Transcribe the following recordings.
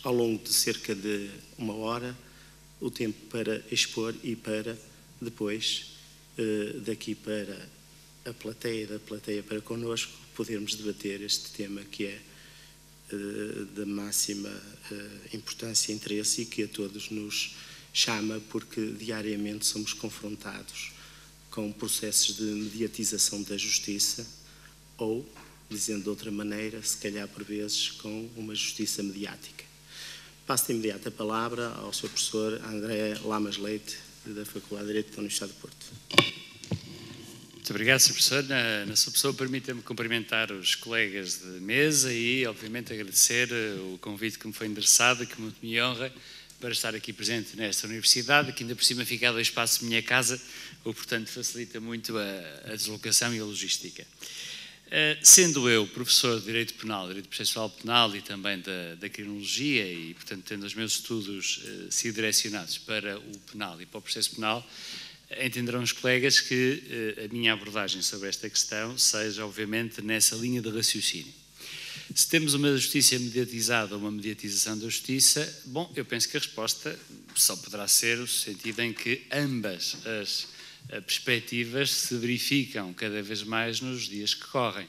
ao longo de cerca de 1 hora, o tempo para expor e para depois, daqui para a plateia, da plateia para connosco, podermos debater este tema que é de máxima importância e interesse e que a todos nos chama, porque diariamente somos confrontados com processos de mediatização da justiça ou, dizendo de outra maneira, se calhar por vezes com uma justiça mediática. Passo de imediato a palavra ao Sr. Professor André Lamas Leite, da Faculdade de Direito da Universidade de Porto. Muito obrigado, Sr. Professor. Na sua pessoa, permita-me cumprimentar os colegas de mesa e, obviamente, agradecer o convite que me foi endereçado, que muito me honra, para estar aqui presente nesta universidade, que ainda por cima fica a 2 passos de minha casa, o que, portanto, facilita muito a deslocação e a logística. Sendo eu professor de Direito Penal, Direito Processual Penal e também da Criminologia e, portanto, tendo os meus estudos sido direcionados para o penal e para o processo penal, entenderão os colegas que a minha abordagem sobre esta questão seja, obviamente, nessa linha de raciocínio. Se temos uma justiça mediatizada ou uma mediatização da justiça, bom, eu penso que a resposta só poderá ser no sentido em que ambas as perspectivas se verificam cada vez mais nos dias que correm.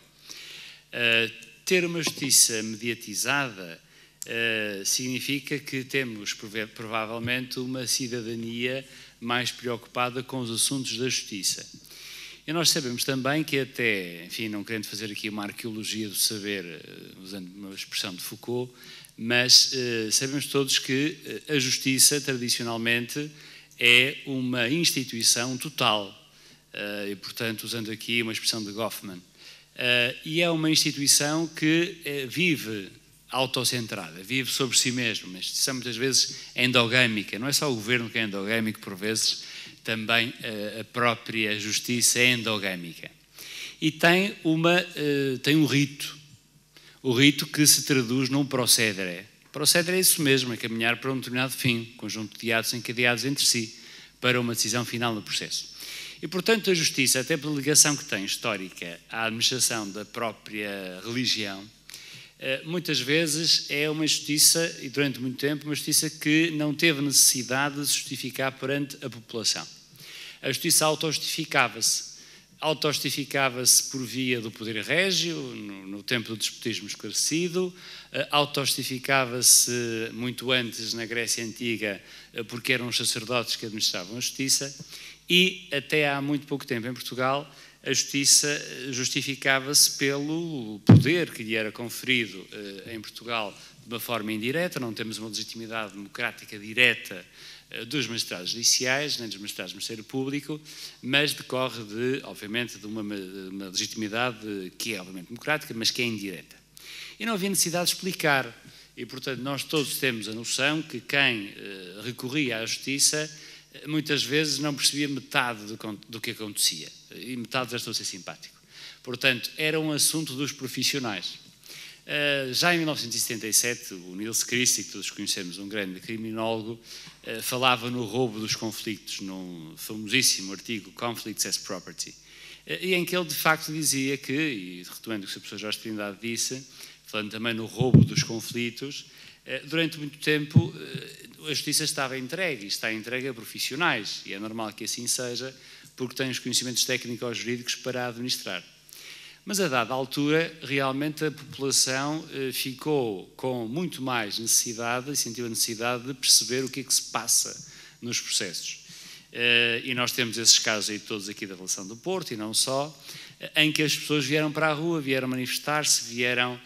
Ter uma justiça mediatizada significa que temos provavelmente uma cidadania mais preocupada com os assuntos da justiça. E nós sabemos também que até, enfim, não querendo fazer aqui uma arqueologia do saber, usando uma expressão de Foucault, mas sabemos todos que a justiça, tradicionalmente, é uma instituição total, e, portanto, usando aqui uma expressão de Goffman, e é uma instituição que vive autocentrada, vive sobre si mesma, uma instituição muitas vezes endogâmica. Não é só o governo que é endogâmico, por vezes também a própria justiça é endogâmica. E tem um rito, o rito que se traduz num procedere. Procedere é isso mesmo, é caminhar para um determinado fim, conjunto de atos encadeados entre si, para uma decisão final no processo. E, portanto, a justiça, até pela ligação que tem histórica à administração da própria religião, muitas vezes é uma justiça, e durante muito tempo, uma justiça que não teve necessidade de se justificar perante a população. A justiça autojustificava-se por via do poder régio, no tempo do despotismo esclarecido, autojustificava-se muito antes na Grécia Antiga, porque eram os sacerdotes que administravam a justiça, e até há muito pouco tempo em Portugal, a justiça justificava-se pelo poder que lhe era conferido em Portugal de uma forma indireta. Não temos uma legitimidade democrática direta dos magistrados judiciais, nem dos magistrados do Ministério Público, mas decorre, obviamente, de uma legitimidade que é, obviamente, democrática, mas que é indireta. E não havia necessidade de explicar. E, portanto, nós todos temos a noção que quem recorria à justiça muitas vezes não percebia metade do que acontecia. E metade já estou a ser simpático. Portanto, era um assunto dos profissionais. Já em 1977, o Niels Christie, que todos conhecemos, um grande criminólogo, falava no roubo dos conflitos, num famosíssimo artigo Conflicts as Property, e em que ele de facto dizia que, e retomando o que o professor Jorge Trindade disse, falando também no roubo dos conflitos, durante muito tempo a justiça estava entregue, e está entregue a profissionais, e é normal que assim seja, porque tem os conhecimentos técnico-jurídicos para administrar. Mas a dada altura, realmente a população ficou com muito mais necessidade, e sentiu a necessidade de perceber o que é que se passa nos processos. E nós temos esses casos aí todos aqui da relação do Porto, e não só, em que as pessoas vieram para a rua, vieram manifestar-se, vieram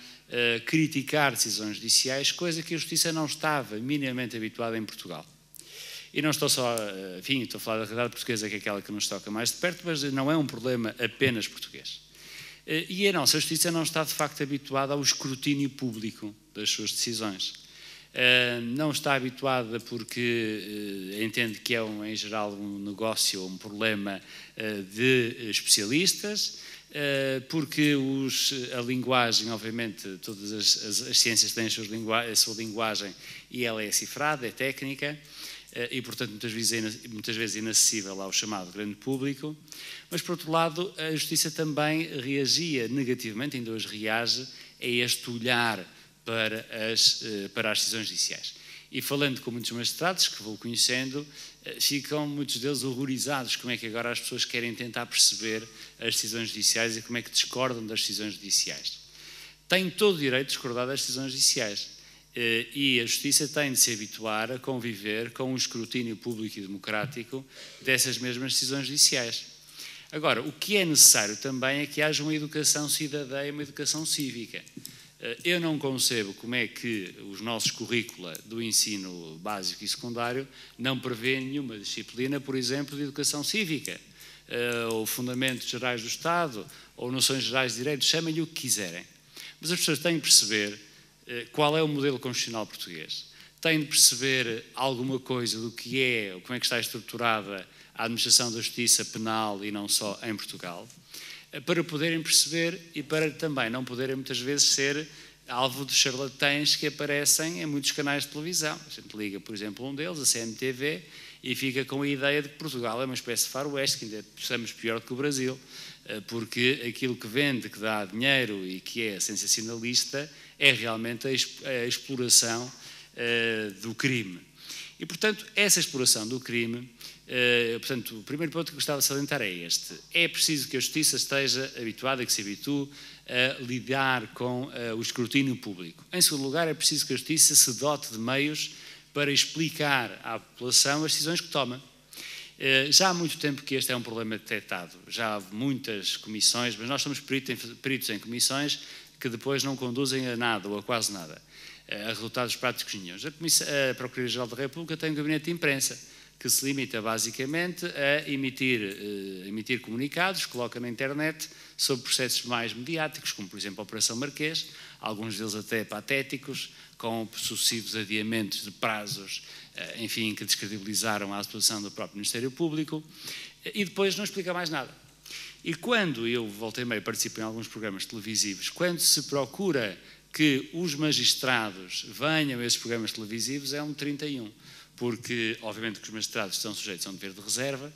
criticar decisões judiciais, coisa que a justiça não estava minimamente habituada em Portugal. E não estou só, enfim, estou a falar da realidade portuguesa, que é aquela que nos toca mais de perto, mas não é um problema apenas português. E a nossa justiça não está, de facto, habituada ao escrutínio público das suas decisões. Não está habituada porque entende que é, em geral, um negócio ou um problema de especialistas, porque a linguagem, obviamente, todas as ciências têm a sua linguagem e ela é cifrada, é técnica, e, portanto, muitas vezes inacessível ao chamado grande público, mas, por outro lado, a justiça também reagia negativamente, ainda hoje reage, a este olhar para as decisões judiciais. E falando com muitos magistrados que vou conhecendo, ficam muitos deles horrorizados como é que agora as pessoas querem tentar perceber as decisões judiciais e como é que discordam das decisões judiciais. Têm todo o direito de discordar das decisões judiciais e a Justiça tem de se habituar a conviver com um escrutínio público e democrático dessas mesmas decisões judiciais. Agora, o que é necessário também é que haja uma educação cidadã e uma educação cívica. Eu não concebo como é que os nossos currícula do ensino básico e secundário não prevê nenhuma disciplina, por exemplo, de educação cívica, ou fundamentos gerais do Estado, ou noções gerais de direito, chamem-lhe o que quiserem. Mas as pessoas têm de perceber qual é o modelo constitucional português. Têm de perceber alguma coisa do que é, ou como é que está estruturada a administração da justiça penal e não só em Portugal, para poderem perceber e para também não poderem muitas vezes ser alvo de charlatães que aparecem em muitos canais de televisão. A gente liga, por exemplo, um deles, a CMTV, e fica com a ideia de que Portugal é uma espécie de faroeste, que ainda estamos pior do que o Brasil, porque aquilo que vende, que dá dinheiro e que é sensacionalista, é realmente a exploração do crime. E, portanto, essa exploração do crime, portanto, o primeiro ponto que gostava de salientar é este. É preciso que a Justiça esteja habituada, que se habitue a lidar com o escrutínio público. Em segundo lugar, é preciso que a Justiça se dote de meios para explicar à população as decisões que toma. Já há muito tempo que este é um problema detectado. Já há muitas comissões, mas nós somos peritos em comissões que depois não conduzem a nada ou a quase nada, a resultados práticos nenhum. A Procuradoria-Geral da República tem um gabinete de imprensa que se limita basicamente a emitir comunicados, coloca na internet sobre processos mais mediáticos, como por exemplo a Operação Marquês, alguns deles até patéticos, com sucessivos adiamentos de prazos, enfim, que descredibilizaram a atuação do próprio Ministério Público, e depois não explica mais nada. E quando eu voltei meio participo em alguns programas televisivos, quando se procura que os magistrados venham a esses programas televisivos, é um 31, porque obviamente que os magistrados estão sujeitos a um dever de reserva,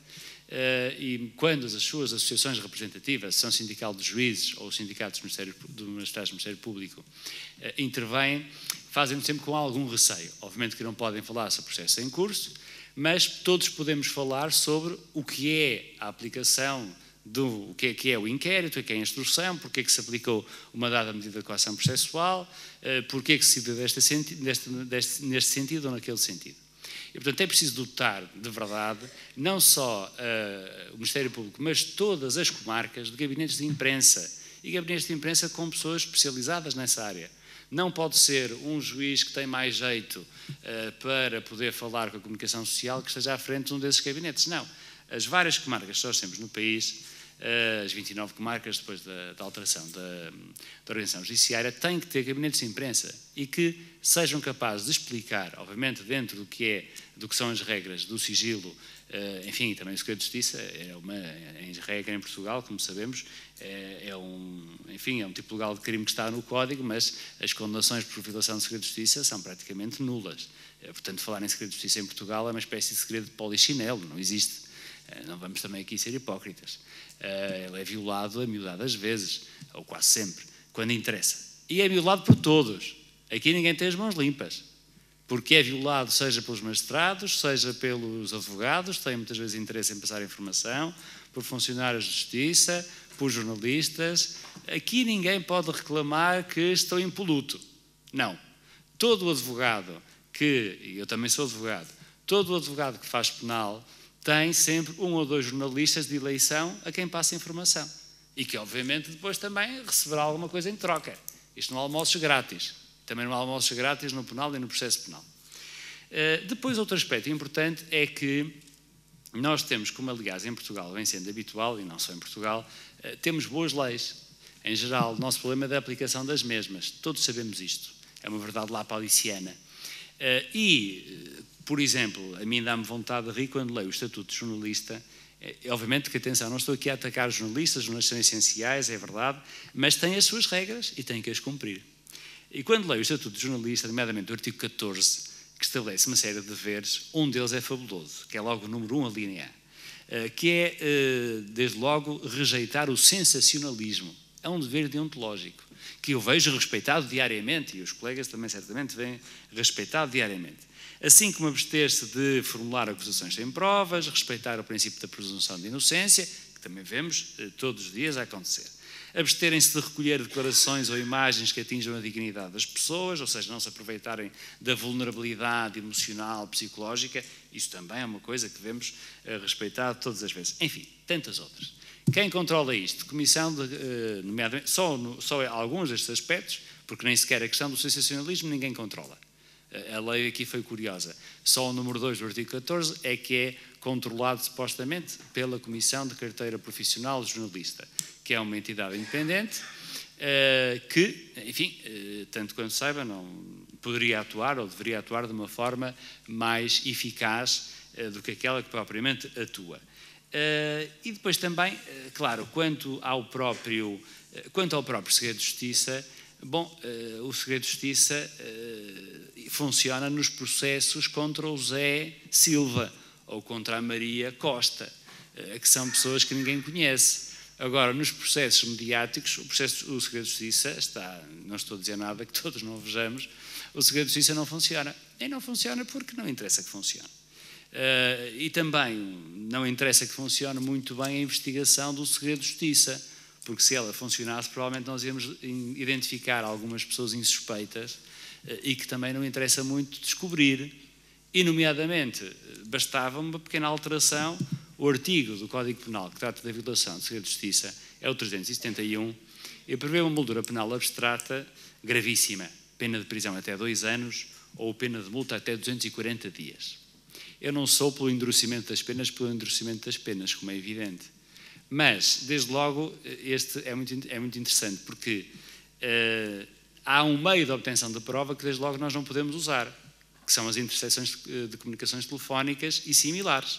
e quando as suas associações representativas, são sindical de juízes ou sindicatos de magistrados do Ministério Público, intervêm, fazem sempre com algum receio. Obviamente que não podem falar sobre processos em curso, mas todos podemos falar sobre o que é a aplicação do que é o inquérito, o que é a instrução, porque é que se aplicou uma dada medida de coação processual, porque é que se decidiu neste sentido ou naquele sentido. E, portanto, é preciso dotar, de verdade, não só o Ministério Público, mas todas as comarcas de gabinetes de imprensa, e gabinetes de imprensa com pessoas especializadas nessa área. Não pode ser um juiz que tem mais jeito para poder falar com a comunicação social que esteja à frente de um desses gabinetes. Não. As várias comarcas que nós temos no país, as 29 comarcas depois da alteração da organização judiciária, têm que ter gabinetes de imprensa e que sejam capazes de explicar, obviamente dentro do que são as regras do sigilo, enfim, também o segredo de justiça é uma regra em Portugal, como sabemos, é um tipo legal de crime que está no Código, mas as condenações por violação de segredo de justiça são praticamente nulas. Portanto, falar em segredo de justiça em Portugal é uma espécie de segredo de polichinelo, não existe. Não vamos também aqui ser hipócritas. Ele é violado a miúdadas vezes, ou quase sempre, quando interessa. E é violado por todos. Aqui ninguém tem as mãos limpas. Porque é violado seja pelos magistrados, seja pelos advogados, têm muitas vezes interesse em passar informação, por funcionários de justiça, por jornalistas. Aqui ninguém pode reclamar que estou impoluto. Não. Todo o advogado e eu também sou advogado, todo o advogado que faz penal tem sempre um ou dois jornalistas de eleição a quem passa informação. E que, obviamente, depois também receberá alguma coisa em troca. Isto não há almoços grátis. Também não há almoços grátis no penal e no processo penal. Depois, outro aspecto importante é que nós temos, como aliás em Portugal vem sendo habitual, e não só em Portugal, temos boas leis. Em geral, o nosso problema é da aplicação das mesmas. Todos sabemos isto. É uma verdade lapaliciana. Por exemplo, a mim dá-me vontade de rir quando leio o Estatuto de Jornalista. Obviamente que, atenção, não estou aqui a atacar os jornalistas são essenciais, é verdade, mas têm as suas regras e têm que as cumprir. E quando leio o Estatuto de Jornalista, nomeadamente o artigo 14, que estabelece uma série de deveres, um deles é fabuloso, que é logo o número 1, a linha A, que é, desde logo, rejeitar o sensacionalismo. É um dever deontológico. que eu vejo respeitado diariamente, e os colegas também certamente veem respeitado diariamente. Assim como abster-se de formular acusações sem provas, respeitar o princípio da presunção de inocência, que também vemos todos os dias a acontecer. Absterem-se de recolher declarações ou imagens que atinjam a dignidade das pessoas, ou seja, não se aproveitarem da vulnerabilidade emocional, psicológica, isso também é uma coisa que devemos respeitar todas as vezes. Enfim, tantas outras. Quem controla isto? Comissão, nomeadamente, só alguns destes aspectos, porque nem sequer a questão do sensacionalismo ninguém controla. A lei aqui foi curiosa. Só o número 2 do artigo 14 é que é controlado supostamente pela Comissão de Carteira Profissional Jornalista, que é uma entidade independente que, enfim, tanto quanto saiba, não poderia atuar ou deveria atuar de uma forma mais eficaz do que aquela que propriamente atua. E depois também, claro, quanto ao próprio segredo de justiça, bom, o segredo de justiça funciona nos processos contra o Zé Silva ou contra a Maria Costa, que são pessoas que ninguém conhece. Agora, nos processos mediáticos, o segredo de justiça está, não estou a dizer nada que todos não vejamos, o segredo de justiça não funciona. E não funciona porque não interessa que funcione. E também não interessa que funcione muito bem a investigação do segredo de justiça, porque se ela funcionasse, provavelmente nós íamos identificar algumas pessoas insuspeitas e que também não interessa muito descobrir. E, nomeadamente, bastava uma pequena alteração. O artigo do Código Penal que trata da violação do segredo de justiça é o 371 e prevê uma moldura penal abstrata gravíssima, pena de prisão até 2 anos ou pena de multa até 240 dias. Eu não sou pelo endurecimento das penas, como é evidente. Mas, desde logo, este é muito interessante, porque há um meio de obtenção de prova que, desde logo, nós não podemos usar, que são as interseções de comunicações telefónicas e similares,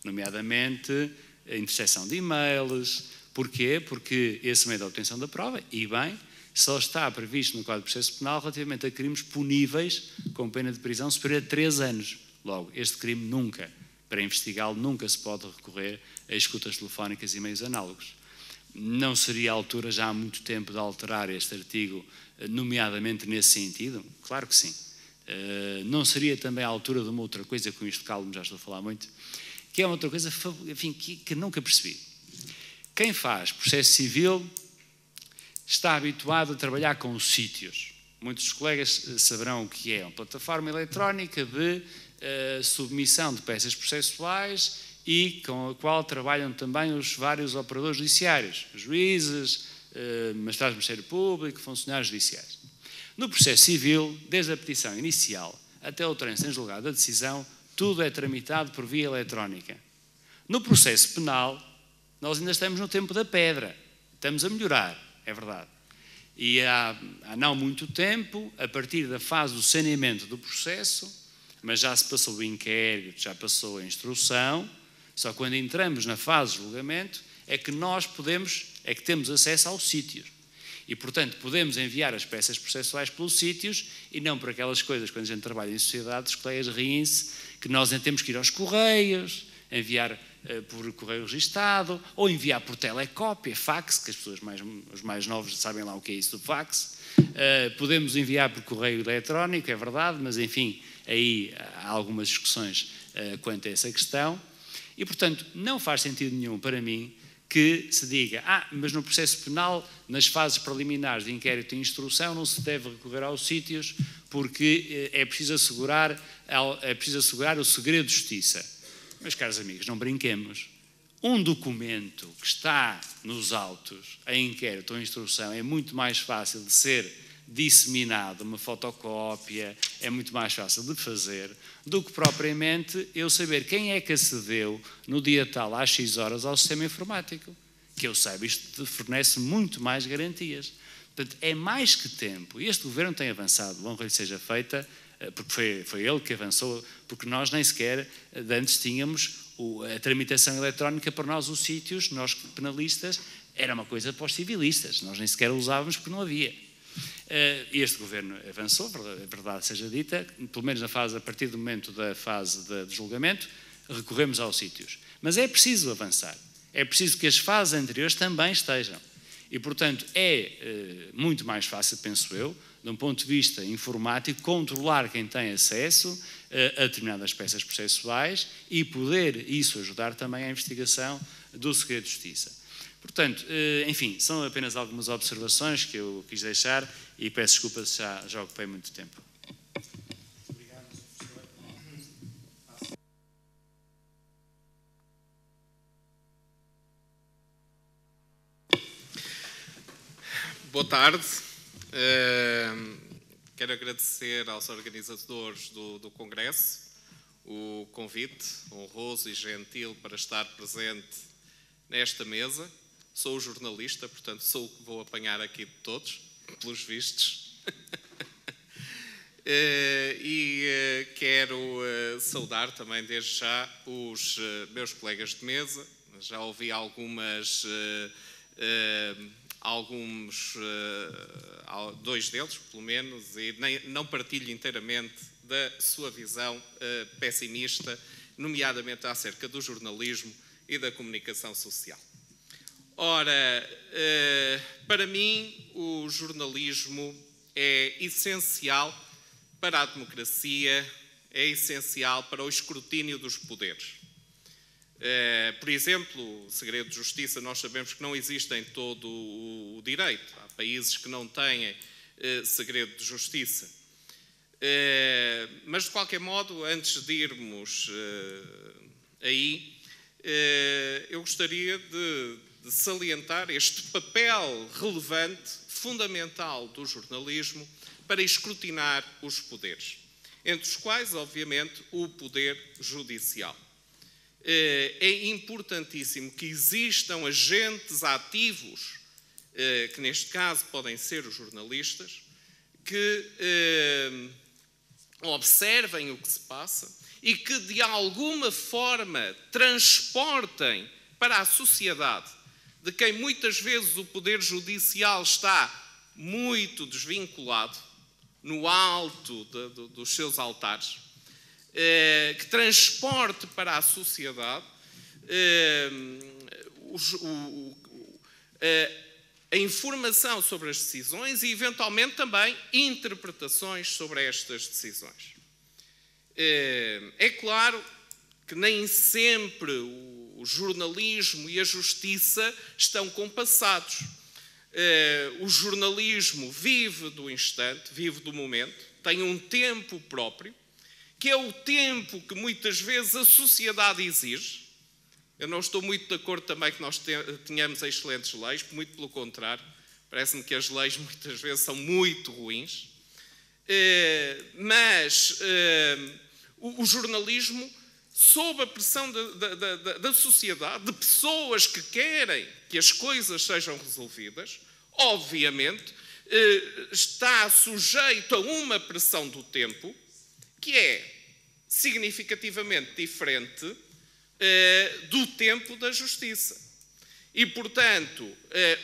nomeadamente a interseção de e-mails. Porquê? Porque esse meio de obtenção da prova, e bem, só está previsto no Código de Processo Penal relativamente a crimes puníveis com pena de prisão superior a 3 anos. Logo, este crime nunca, para investigá-lo, nunca se pode recorrer a escutas telefónicas e meios análogos. Não seria a altura já há muito tempo de alterar este artigo, nomeadamente nesse sentido? Claro que sim. Não seria também a altura de uma outra coisa, com isto calmo já estou a falar muito, que é uma outra coisa, enfim, que nunca percebi. Quem faz processo civil está habituado a trabalhar com sítios. Muitos dos colegas saberão o que é uma plataforma eletrónica de submissão de peças processuais e com a qual trabalham também os vários operadores judiciários, juízes, magistrados do Ministério Público, funcionários judiciais. No processo civil, desde a petição inicial até o trânsito em julgado da decisão, tudo é tramitado por via eletrónica. No processo penal, nós ainda estamos no tempo da pedra. Estamos a melhorar, é verdade. E há não muito tempo, a partir da fase do saneamento do processo, mas já se passou o inquérito, já passou a instrução, só quando entramos na fase de julgamento é que temos acesso aos sítios. E, portanto, podemos enviar as peças processuais pelos sítios e não por aquelas coisas, quando a gente trabalha em sociedade, os colegas riem-se, que nós temos que ir aos correios, enviar por correio registado, ou enviar por telecópia, fax, que os mais novos sabem lá o que é isso do fax. Podemos enviar por correio eletrónico, é verdade, mas, enfim, aí há algumas discussões quanto a essa questão. E, portanto, não faz sentido nenhum para mim que se diga, mas no processo penal, nas fases preliminares de inquérito e instrução, não se deve recorrer aos sítios porque é preciso assegurar o segredo de justiça. Meus caros amigos, não brinquemos. Um documento que está nos autos, em inquérito ou instrução, é muito mais fácil de ser disseminado, uma fotocópia, é muito mais fácil de fazer, do que propriamente eu saber quem é que acedeu no dia tal, às X horas, ao sistema informático. Que eu saiba, isto fornece muito mais garantias. Portanto, é mais que tempo. E este governo tem avançado, honra lhe seja feita, porque foi ele que avançou, porque nós nem sequer antes tínhamos a tramitação eletrónica para nós, os sítios, nós penalistas, era uma coisa para os civilistas, nós nem sequer usávamos porque não havia. Este governo avançou, a verdade seja dita, pelo menos a partir do momento da fase de julgamento, recorremos aos sítios. Mas é preciso avançar, é preciso que as fases anteriores também estejam. E, portanto, é muito mais fácil, penso eu, de um ponto de vista informático, controlar quem tem acesso a determinadas peças processuais e poder isso ajudar também à investigação do segredo de justiça. Portanto, enfim, são apenas algumas observações que eu quis deixar e peço desculpa se já ocupei muito tempo. Boa tarde. Quero agradecer aos organizadores do Congresso o convite honroso e gentil para estar presente nesta mesa. Sou jornalista, portanto sou o que vou apanhar aqui de todos, pelos vistos. Quero saudar também desde já os meus colegas de mesa. Já ouvi dois deles, pelo menos, e não partilho inteiramente da sua visão pessimista, nomeadamente acerca do jornalismo e da comunicação social. Ora, para mim, o jornalismo é essencial para a democracia, é essencial para o escrutínio dos poderes. Por exemplo, o segredo de justiça, nós sabemos que não existe em todo o direito. Há países que não têm segredo de justiça. Mas, de qualquer modo, antes de irmos aí, eu gostaria de salientar este papel relevante, fundamental do jornalismo para escrutinar os poderes, entre os quais, obviamente, o poder judicial. É importantíssimo que existam agentes ativos, que neste caso podem ser os jornalistas, que observem o que se passa e que de alguma forma transportem para a sociedade, de quem muitas vezes o poder judicial está muito desvinculado, no alto dos seus altares, que transporte para a sociedade a informação sobre as decisões e, eventualmente, também interpretações sobre estas decisões. É claro que nem sempre o jornalismo e a justiça estão compassados. O jornalismo vive do instante, vive do momento, tem um tempo próprio, que é o tempo que muitas vezes a sociedade exige. Eu não estou muito de acordo também que nós tenhamos excelentes leis, muito pelo contrário, parece-me que as leis muitas vezes são muito ruins. Mas o jornalismo, sob a pressão da sociedade, de pessoas que querem que as coisas sejam resolvidas, obviamente está sujeito a uma pressão do tempo que é significativamente diferente do tempo da justiça. E, portanto,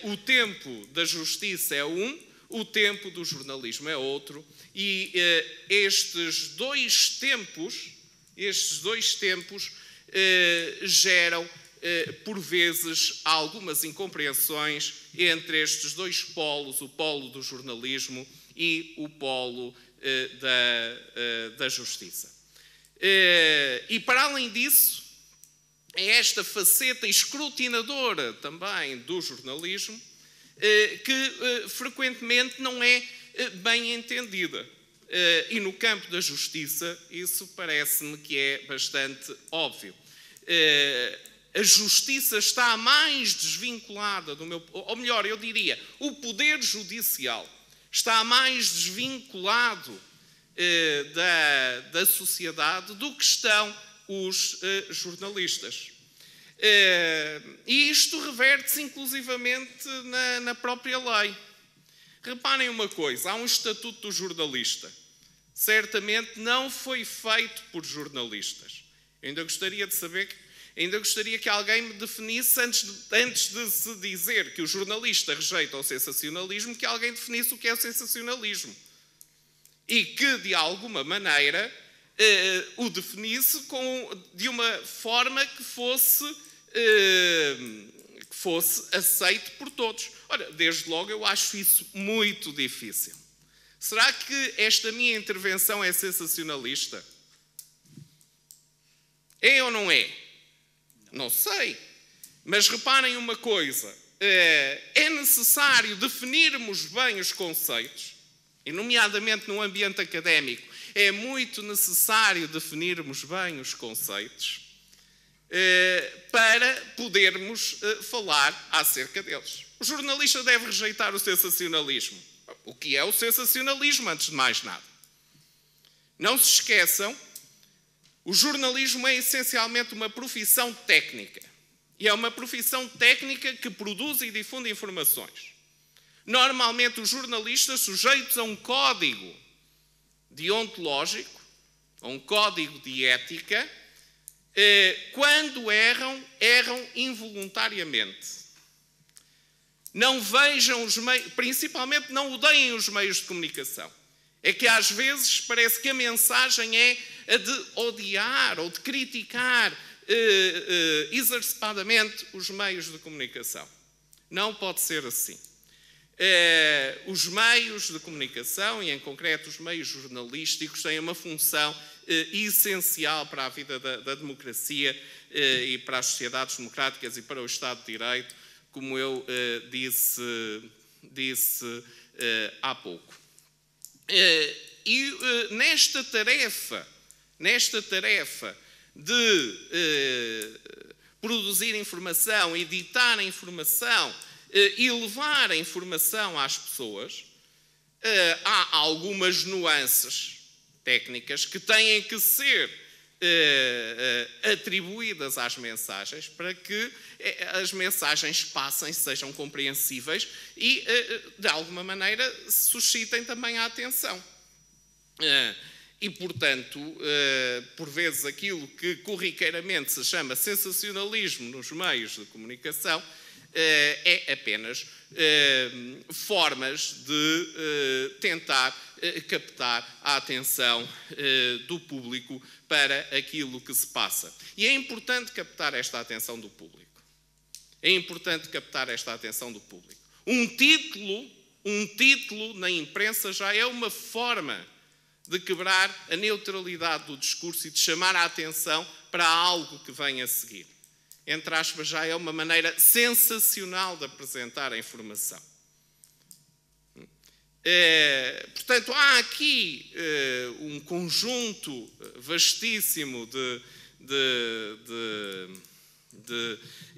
o tempo da justiça é um, o tempo do jornalismo é outro, e estes dois tempos geram, por vezes, algumas incompreensões entre estes dois polos, o polo do jornalismo e o polo da justiça. E, para além disso, é esta faceta escrutinadora também do jornalismo que frequentemente não é bem entendida. E no campo da justiça isso parece-me que é bastante óbvio. A justiça está mais desvinculada ou melhor, eu diria, o poder judicial está mais desvinculado da sociedade do que estão os jornalistas. E isto reverte-se inclusivamente na própria lei. Reparem uma coisa, há um estatuto do jornalista. Certamente não foi feito por jornalistas. Eu ainda gostaria que alguém me definisse, antes de se dizer que o jornalista rejeita o sensacionalismo, que alguém definisse o que é o sensacionalismo. E que, de alguma maneira, o definisse de uma forma que que fosse aceito por todos. Ora, desde logo eu acho isso muito difícil. Será que esta minha intervenção é sensacionalista? É ou não é? Não sei. Mas reparem uma coisa. É necessário definirmos bem os conceitos, e nomeadamente no ambiente académico, é muito necessário definirmos bem os conceitos para podermos falar acerca deles. O jornalista deve rejeitar o sensacionalismo. O que é o sensacionalismo, antes de mais nada? Não se esqueçam, o jornalismo é essencialmente uma profissão técnica. E é uma profissão técnica que produz e difunde informações. Normalmente os jornalistas, sujeitos a um código deontológico, a um código de ética, quando erram involuntariamente. Não vejam os meios, principalmente não odeiem os meios de comunicação. É que às vezes parece que a mensagem é a de odiar ou de criticar exacerpadamente os meios de comunicação. Não pode ser assim. Os meios de comunicação, e em concreto os meios jornalísticos, têm uma função essencial para a vida da democracia e para as sociedades democráticas e para o Estado de Direito, como eu disse há pouco. E nesta tarefa de produzir informação, editar a informação e levar a informação às pessoas, há algumas nuances técnicas que têm que ser atribuídas às mensagens para que as mensagens passem, sejam compreensíveis e, de alguma maneira, suscitem também a atenção. E, portanto, por vezes aquilo que corriqueiramente se chama sensacionalismo nos meios de comunicação é apenas formas de tentar captar a atenção do público para aquilo que se passa. E é importante captar esta atenção do público. É importante captar esta atenção do público. Um título na imprensa já é uma forma de quebrar a neutralidade do discurso e de chamar a atenção para algo que vem a seguir. Entre aspas, já é uma maneira sensacional de apresentar a informação. Portanto, há aqui um conjunto vastíssimo de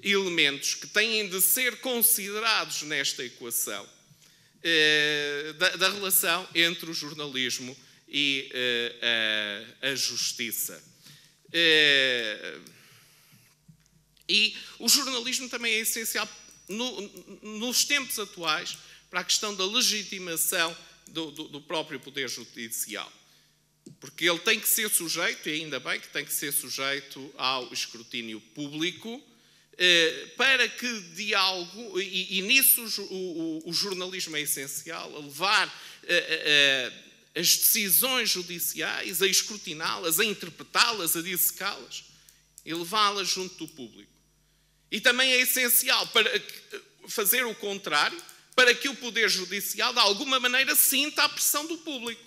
elementos que têm de ser considerados nesta equação da relação entre o jornalismo e a justiça. E o jornalismo também é essencial nos tempos atuais para a questão da legitimação do próprio Poder Judicial. Porque ele tem que ser sujeito, e ainda bem que tem que ser sujeito ao escrutínio público, para que de algo, e nisso o jornalismo é essencial, a levar as decisões judiciais, a escrutiná-las, a interpretá-las, a dissecá-las e levá-las junto do público. E também é essencial para fazer o contrário, para que o Poder Judicial, de alguma maneira, sinta a pressão do público.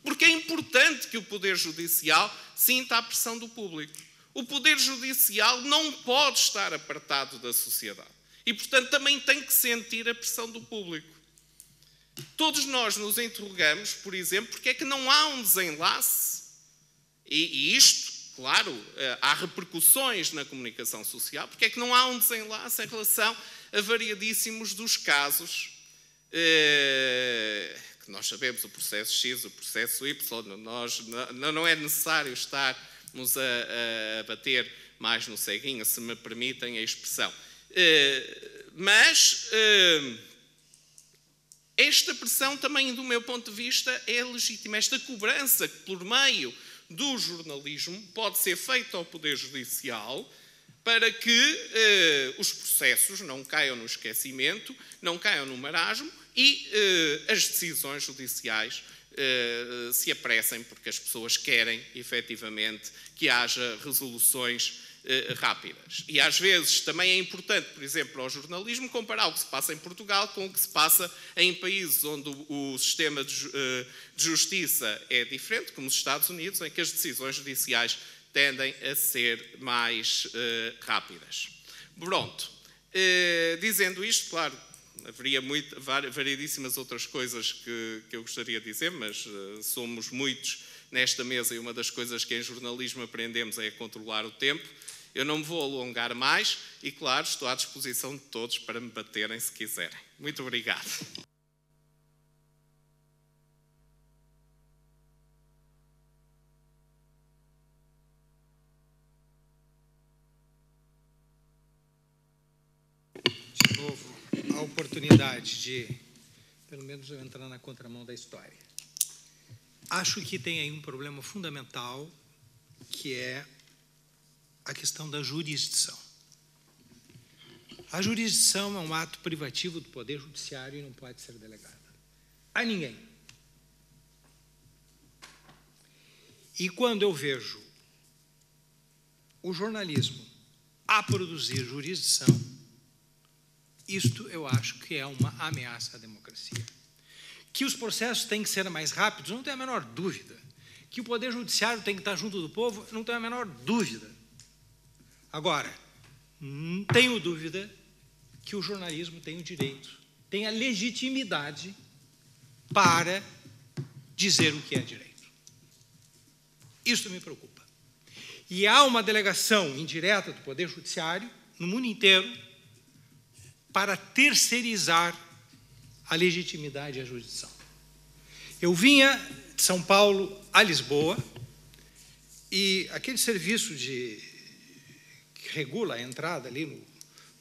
Porque é importante que o Poder Judicial sinta a pressão do público. O Poder Judicial não pode estar apartado da sociedade. E, portanto, também tem que sentir a pressão do público. Todos nós nos interrogamos, por exemplo, porque é que não há um desenlace. E isto, claro, há repercussões na comunicação social, porque é que não há um desenlace em relação a variadíssimos dos casos que nós sabemos, o processo X, o processo Y, não é necessário estarmos a bater mais no ceguinho, se me permitem a expressão. Mas esta pressão também, do meu ponto de vista, é legítima. Esta cobrança que, por meio do jornalismo, pode ser feita ao Poder Judicial para que os processos não caiam no esquecimento, não caiam no marasmo e as decisões judiciais se apressem, porque as pessoas querem, efetivamente, que haja resoluções rápidas. E às vezes também é importante, por exemplo, para o jornalismo, comparar o que se passa em Portugal com o que se passa em países onde o sistema de justiça é diferente, como os Estados Unidos, em que as decisões judiciais tendem a ser mais rápidas. Pronto. Dizendo isto, claro, haveria variedíssimas outras coisas que eu gostaria de dizer, mas somos muitos nesta mesa e uma das coisas que em jornalismo aprendemos é controlar o tempo. Eu não me vou alongar mais e, claro, estou à disposição de todos para me baterem se quiserem. Muito obrigado. De novo, a oportunidade de, pelo menos, eu entrar na contramão da história. Acho que tem aí um problema fundamental, que é a questão da jurisdição. A jurisdição é um ato privativo do Poder Judiciário e não pode ser delegada a ninguém. E quando eu vejo o jornalismo a produzir jurisdição, isto eu acho que é uma ameaça à democracia. Que os processos têm que ser mais rápidos, não tenho a menor dúvida. Que o Poder Judiciário tem que estar junto do povo, não tenho a menor dúvida. Agora, não tenho dúvida que o jornalismo tem o direito, tem a legitimidade para dizer o que é direito. Isso me preocupa. E há uma delegação indireta do Poder Judiciário, no mundo inteiro, para terceirizar a legitimidade e a jurisdição. Eu vinha de São Paulo a Lisboa e aquele serviço que regula a entrada ali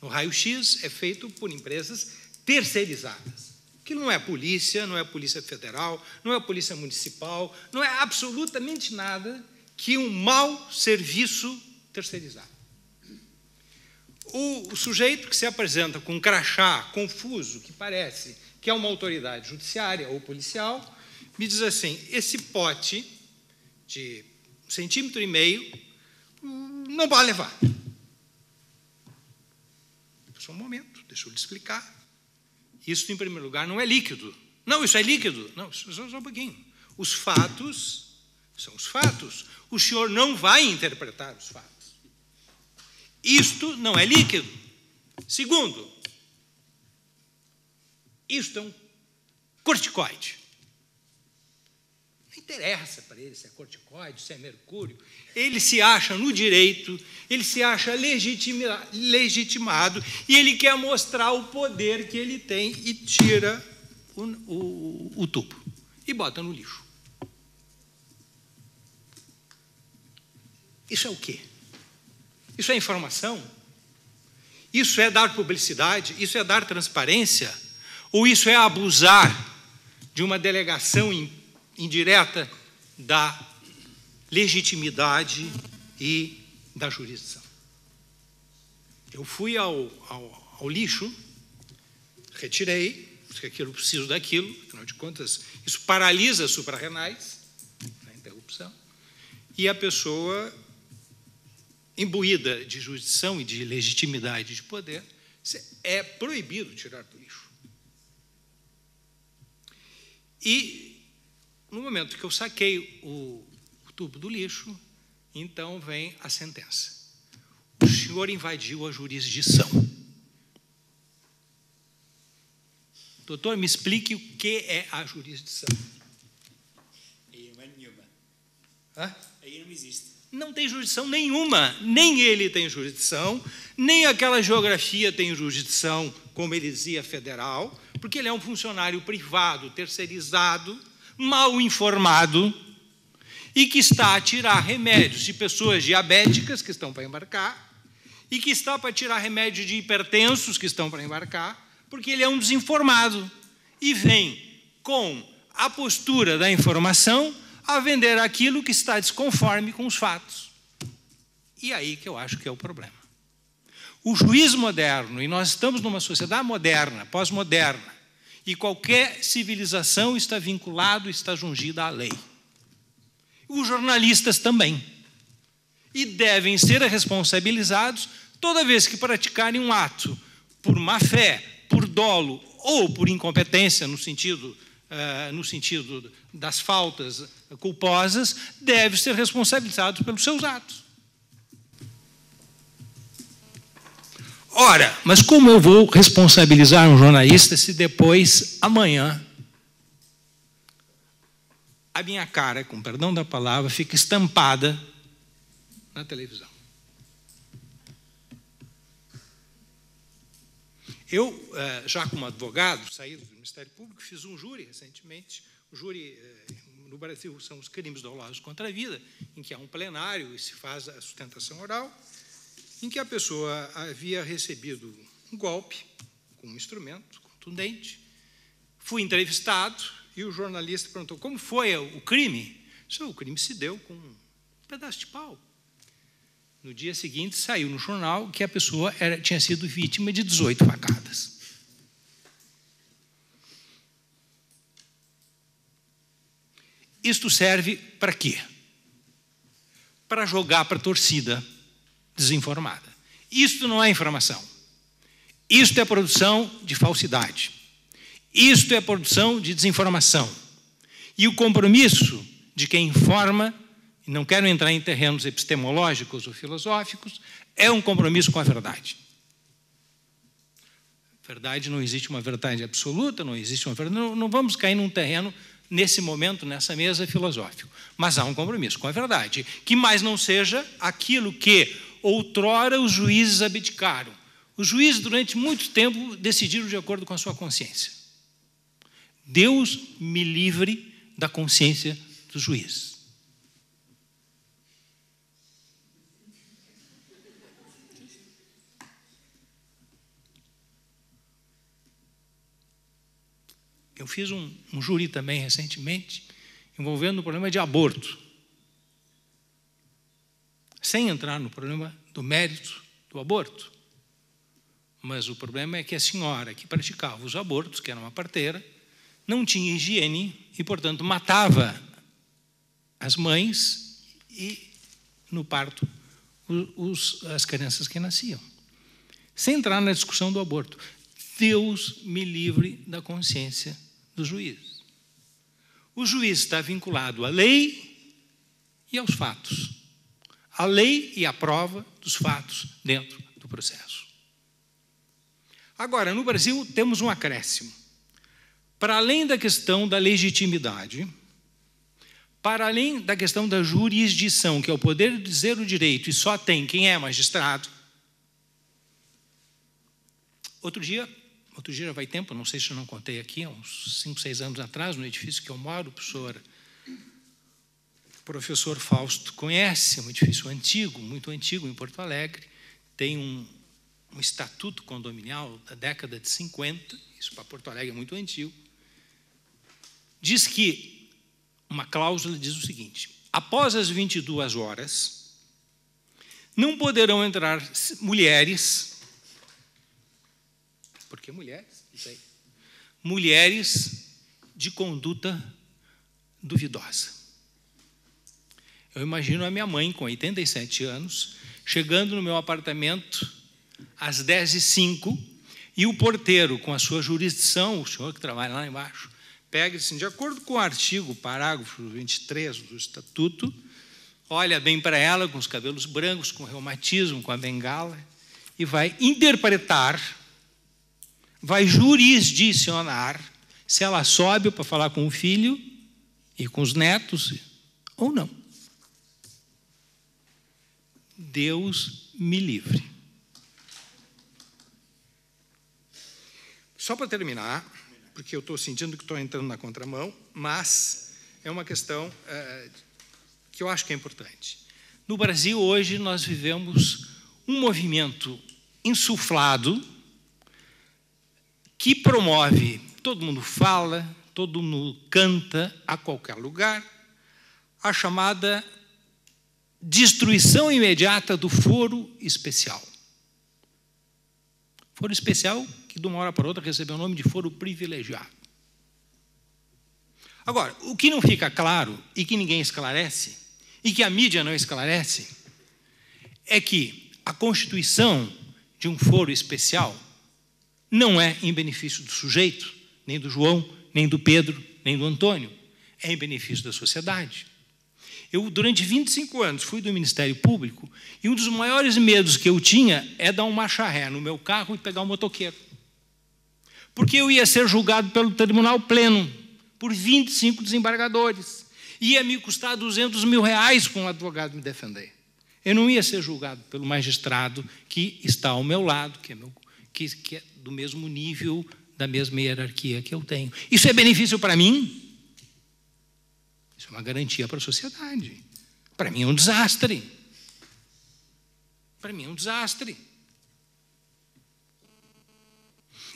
no raio-x é feito por empresas terceirizadas. Aquilo não é polícia, não é polícia federal, não é polícia municipal, não é absolutamente nada que um mau serviço terceirizado. O sujeito que se apresenta com um crachá confuso, que parece que é uma autoridade judiciária ou policial, me diz assim, esse pote de 1,5 centímetros não pode levar. Só um momento, deixa eu lhe explicar. Isso, em primeiro lugar, não é líquido. Não, isso é líquido. Não, só um pouquinho. Os fatos são os fatos. O senhor não vai interpretar os fatos. Isto não é líquido. Segundo, isto é um corticoide. Não interessa para ele se é corticoide, se é mercúrio. Ele se acha no direito, ele se acha legitimado e ele quer mostrar o poder que ele tem e tira o tubo e bota no lixo. Isso é o quê? Isso é informação? Isso é dar publicidade? Isso é dar transparência? Ou isso é abusar de uma delegação indireta da legitimidade e da jurisdição? Eu fui ao lixo, retirei, porque aquilo eu preciso daquilo, afinal de contas, isso paralisa as suprarrenais, na interrupção, e a pessoa, imbuída de jurisdição e de legitimidade de poder, é proibido tirar do lixo. E, no momento que eu saquei o tubo do lixo, então vem a sentença. O senhor invadiu a jurisdição. Doutor, me explique o que é a jurisdição. Aí não é nenhuma. Hã? Aí não existe. Não tem jurisdição nenhuma. Nem ele tem jurisdição, nem aquela geografia tem jurisdição, como ele dizia, federal, porque ele é um funcionário privado, terceirizado, mal informado, e que está a tirar remédios de pessoas diabéticas que estão para embarcar, e que está para tirar remédio de hipertensos que estão para embarcar, porque ele é um desinformado, e vem com a postura da informação a vender aquilo que está desconforme com os fatos. E aí que eu acho que é o problema. O juiz moderno, e nós estamos numa sociedade moderna, pós-moderna, e qualquer civilização está vinculado, está jungida à lei. Os jornalistas também. e devem ser responsabilizados toda vez que praticarem um ato por má fé, por dolo ou por incompetência, no sentido das faltas culposas, devem ser responsabilizados pelos seus atos. Ora, mas como eu vou responsabilizar um jornalista se depois, amanhã, a minha cara, com perdão da palavra, fica estampada na televisão? Eu, já como advogado, saído do Ministério Público, fiz um júri recentemente. O júri no Brasil são os crimes dolosos contra a vida, em que há um plenário e se faz a sustentação oral, em que a pessoa havia recebido um golpe com um instrumento contundente. Fui entrevistado e o jornalista perguntou: como foi o crime? O crime se deu com um pedaço de pau. No dia seguinte, saiu no jornal que a pessoa tinha sido vítima de 18 facadas. Isto serve para quê? Para jogar para a torcida desinformada. Isto não é informação. Isto é produção de falsidade. Isto é produção de desinformação. E o compromisso de quem informa, e não quero entrar em terrenos epistemológicos ou filosóficos, é um compromisso com a verdade. Verdade, não existe uma verdade absoluta, não existe uma verdade. Não vamos cair num terreno, nesse momento, nessa mesa, filosófico. Mas há um compromisso com a verdade, que mais não seja aquilo que outrora os juízes abdicaram. Os juízes, durante muito tempo, decidiram de acordo com a sua consciência. Deus me livre da consciência dos juízes. Eu fiz um júri também recentemente, envolvendo o problema de aborto, sem entrar no problema do mérito do aborto. Mas o problema é que a senhora que praticava os abortos, que era uma parteira, não tinha higiene e, portanto, matava as mães e, no parto, as crianças que nasciam. Sem entrar na discussão do aborto. Deus me livre da consciência dos juízes. O juiz está vinculado à lei e aos fatos. A lei e a prova dos fatos dentro do processo. Agora, no Brasil, temos um acréscimo. Para além da questão da legitimidade, para além da questão da jurisdição, que é o poder de dizer o direito e só tem quem é magistrado. Outro dia já vai tempo, não sei se eu não contei aqui, há uns 5, 6 anos atrás, no edifício que eu moro, o professor Fausto conhece, um edifício antigo, muito antigo, em Porto Alegre, tem um estatuto condominial da década de 50, isso para Porto Alegre é muito antigo, diz que, uma cláusula diz o seguinte: após as 22 horas, não poderão entrar mulheres. Por que mulheres? Isso aí. Mulheres de conduta duvidosa. Eu imagino a minha mãe, com 87 anos, chegando no meu apartamento às 10h05, e o porteiro, com a sua jurisdição, o senhor que trabalha lá embaixo, pega e diz assim: de acordo com o artigo, parágrafo 23 do Estatuto, olha bem para ela, com os cabelos brancos, com reumatismo, com a bengala, e vai interpretar, vai jurisdicionar se ela sobe para falar com o filho e com os netos ou não. Deus me livre. Só para terminar, porque eu estou sentindo que estou entrando na contramão, mas é uma questão que eu acho que é importante. No Brasil, hoje, nós vivemos um movimento insuflado que promove, todo mundo fala, todo mundo canta a qualquer lugar, a chamada destruição imediata do foro especial. Foro especial que de uma hora para outra recebeu o nome de foro privilegiado. Agora, o que não fica claro e que ninguém esclarece, e que a mídia não esclarece, é que a constituição de um foro especial não é em benefício do sujeito, nem do João, nem do Pedro, nem do Antônio. É em benefício da sociedade. Eu, durante 25 anos, fui do Ministério Público e um dos maiores medos que eu tinha é dar um marcha ré no meu carro e pegar um motoqueiro. Porque eu ia ser julgado pelo Tribunal Pleno, por 25 desembargadores. Ia me custar R$200 mil com um advogado me defender. Eu não ia ser julgado pelo magistrado que está ao meu lado, que é do mesmo nível, da mesma hierarquia que eu tenho. Isso é benefício para mim? Isso é uma garantia para a sociedade. Para mim é um desastre. Para mim é um desastre.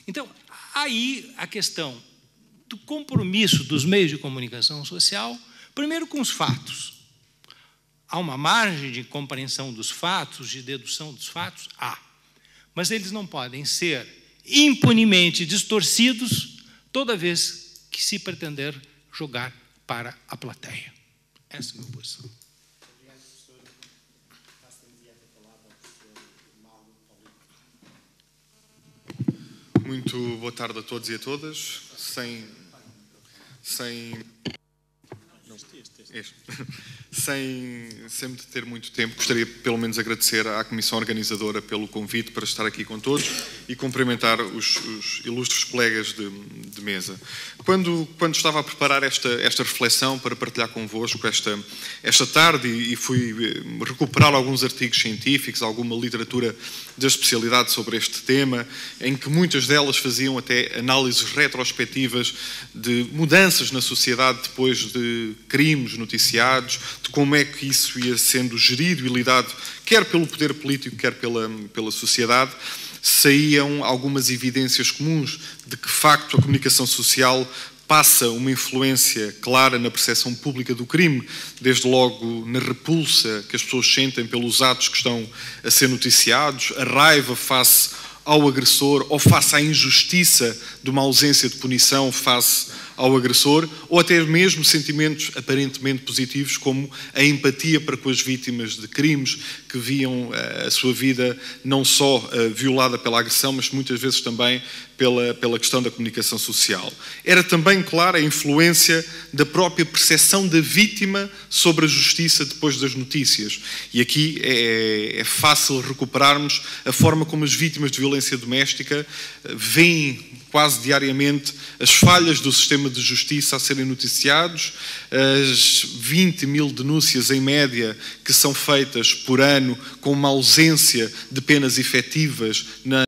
Então, aí a questão do compromisso dos meios de comunicação social, primeiro com os fatos. Há uma margem de compreensão dos fatos, de dedução dos fatos? Há. Mas eles não podem ser impunemente distorcidos toda vez que se pretender jogar para a plateia. Essa é a minha posição. Obrigado, professor. Passo imediato a palavra ao professor Mauro. Muito boa tarde a todos e a todas. Sem ter muito tempo, gostaria pelo menos agradecer à Comissão Organizadora pelo convite para estar aqui com todos e cumprimentar os ilustres colegas de mesa. Quando estava a preparar esta reflexão para partilhar convosco esta tarde e fui recuperar alguns artigos científicos, alguma literatura da especialidade sobre este tema, em que muitas delas faziam até análises retrospectivas de mudanças na sociedade depois de crimes noticiados, de como é que isso ia sendo gerido e lidado, quer pelo poder político, quer pela sociedade, saíam algumas evidências comuns de que, de facto, a comunicação social passa uma influência clara na percepção pública do crime, desde logo na repulsa que as pessoas sentem pelos atos que estão a ser noticiados, a raiva face ao agressor ou face à injustiça de uma ausência de punição face ao agressor, ou até mesmo sentimentos aparentemente positivos como a empatia para com as vítimas de crimes que viam a sua vida não só violada pela agressão, mas muitas vezes também pela questão da comunicação social. Era também clara a influência da própria percepção da vítima sobre a justiça depois das notícias. E aqui é fácil recuperarmos a forma como as vítimas de violência doméstica veem quase diariamente as falhas do sistema de justiça a serem noticiados, as 20 mil denúncias em média que são feitas por ano com uma ausência de penas efetivas na